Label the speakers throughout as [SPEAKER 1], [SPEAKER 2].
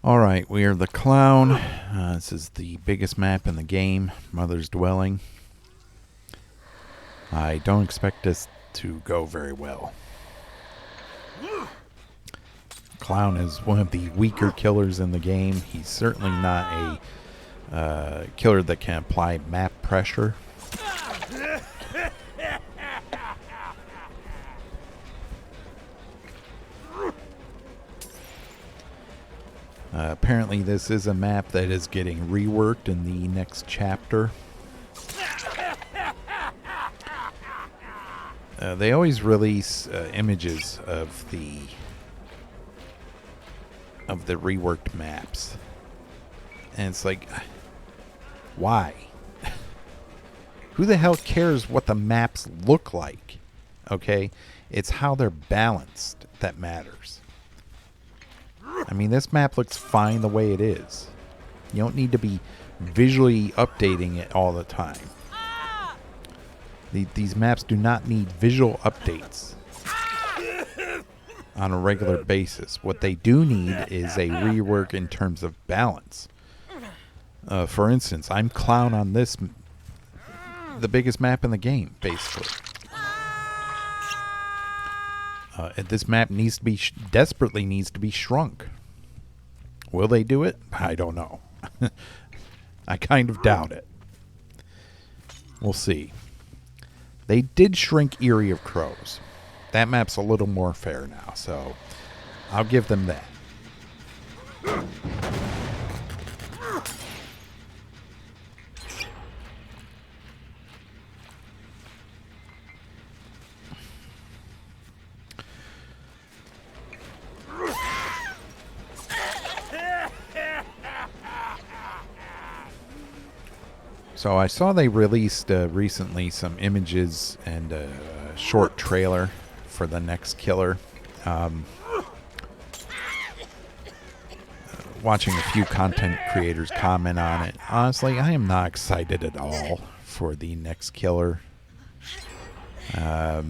[SPEAKER 1] Alright, we are the Clown. This is the biggest map in the game, Mother's Dwelling. I don't expect this to go very well. Clown is one of the weaker killers in the game. He's certainly not a killer that can apply map pressure. Apparently this is a map that is getting reworked in the next chapter. They always release images of the reworked maps. And it's like, why? Who the hell cares what the maps look like? Okay? It's how they're balanced that matters. I mean, this map looks fine the way it is. You don't need to be visually updating it all the time. These maps do not need visual updates on a regular basis. What they do need is a rework in terms of balance. For instance, I'm Clown on this, the biggest map in the game, basically. This map needs to be desperately needs to be shrunk. Will they do it? I don't know. I kind of doubt it. We'll see. They did shrink Eyrie of Crows. That map's a little more fair now, so I'll give them that. So I saw they released recently some images and a short trailer for the next killer. Watching a few content creators comment on it. Honestly, I am not excited at all for the next killer. The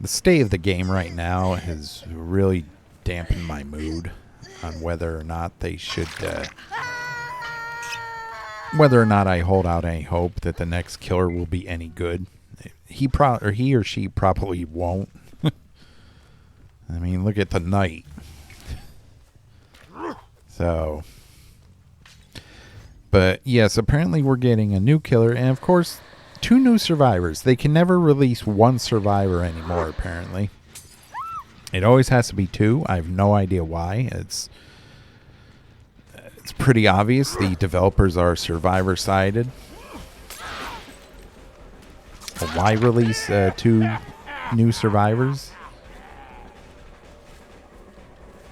[SPEAKER 1] state of the game right now has really dampened my mood on whether or not they should... whether or not I hold out any hope that the next killer will be any good. He or she probably won't. I mean, look at the Knight. So, but yes, apparently we're getting a new killer, and of course, 2 new survivors. They can never release 1 survivor anymore, apparently. It always has to be 2. I have no idea why. It's pretty obvious. The developers are survivor-sided. Why release 2 new survivors?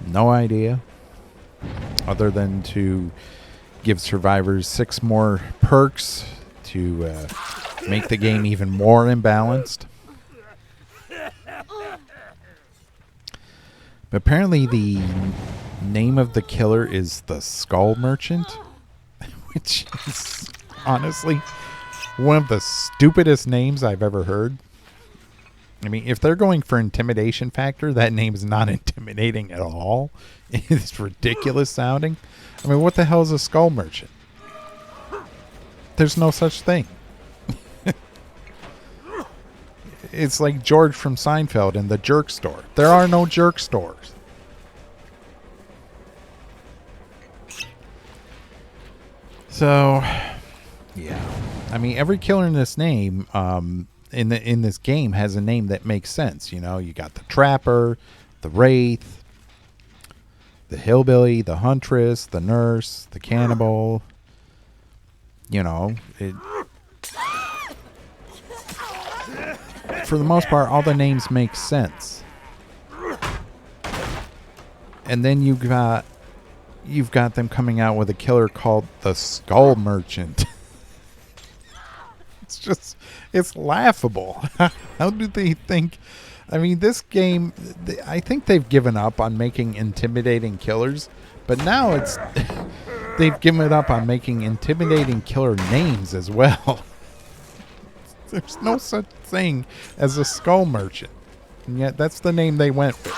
[SPEAKER 1] No idea. Other than to give survivors 6 more perks to make the game even more imbalanced. But apparently the name of the killer is the Skull Merchant, which is honestly one of the stupidest names I've ever heard. I mean, if they're going for intimidation factor, that name is not intimidating at all. It's ridiculous sounding. I mean, what the hell is a Skull Merchant? There's no such thing. It's like George from Seinfeld and the Jerk Store. There are no jerk stores. So, yeah. I mean, every killer in this name, in this game, has a name that makes sense. You know, you got the Trapper, the Wraith, the Hillbilly, the Huntress, the Nurse, the Cannibal. You know, for the most part, all the names make sense. And then you've got them coming out with a killer called the Skull Merchant. It's laughable. How do they think? I mean, this game, I think they've given up on making intimidating killers, but now they've given up on making intimidating killer names as well. There's no such thing as a Skull Merchant, and yet that's the name they went with.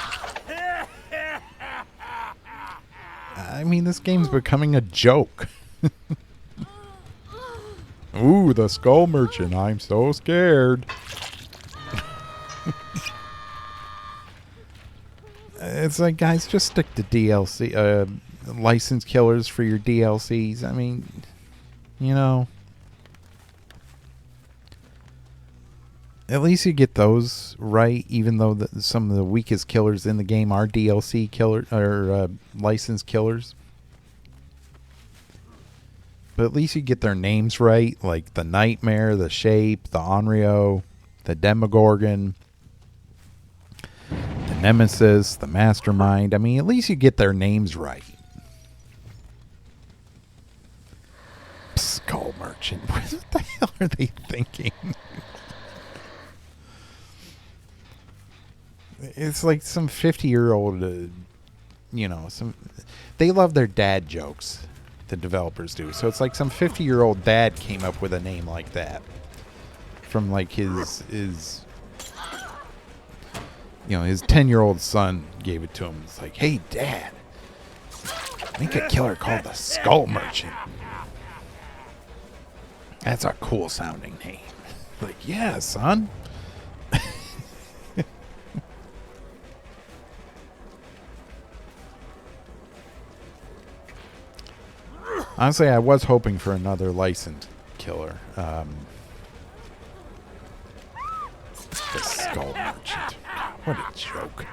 [SPEAKER 1] I mean, this game's becoming a joke. Ooh, the skull merchant. I'm so scared. It's like, guys, just stick to DLC, licensed killers for your DLCs. I mean, you know, at least you get those right, even though some of the weakest killers in the game are DLC killer or licensed killers. But at least you get their names right, like the Nightmare, the Shape, the Onryo, the Demogorgon, the Nemesis, the Mastermind. I mean, at least you get their names right. Skull Merchant. What the hell are they thinking? It's like some 50-year-old, they love their dad jokes, the developers do. So it's like some 50-year-old dad came up with a name like that from like his 10-year-old son gave it to him. It's like, hey, Dad, make a killer called the Skull Merchant. That's a cool sounding name. Like, yeah, son. Honestly, I was hoping for another licensed killer. The Skull Merchant. What a joke.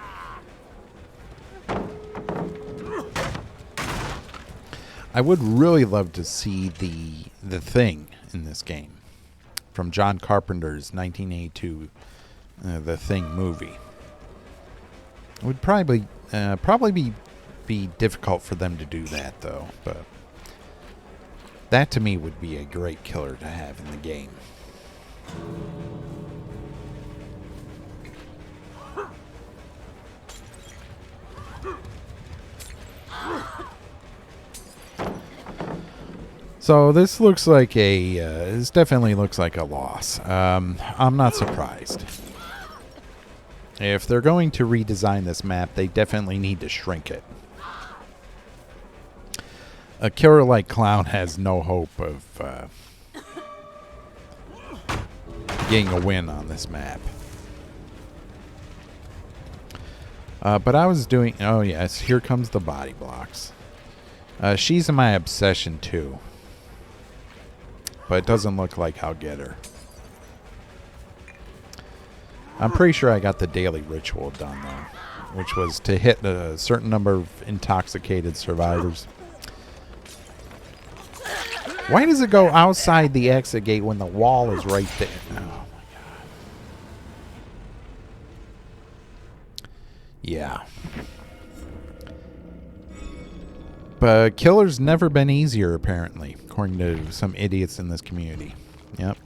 [SPEAKER 1] I would really love to see the Thing in this game from John Carpenter's 1982 The Thing movie. It would probably be difficult for them to do that, though, but that to me would be a great killer to have in the game. So this looks like this definitely looks like a loss. I'm not surprised. If they're going to redesign this map, they definitely need to shrink it. A killer like Clown has no hope of getting a win on this map. But I was doing... Oh, yes. Here comes the body blocks. She's my obsession, too. But it doesn't look like I'll get her. I'm pretty sure I got the daily ritual done, though. Which was to hit a certain number of intoxicated survivors. Why does it go outside the exit gate when the wall is right there? Oh, my God. Yeah. But killer's never been easier, apparently, according to some idiots in this community. Yep.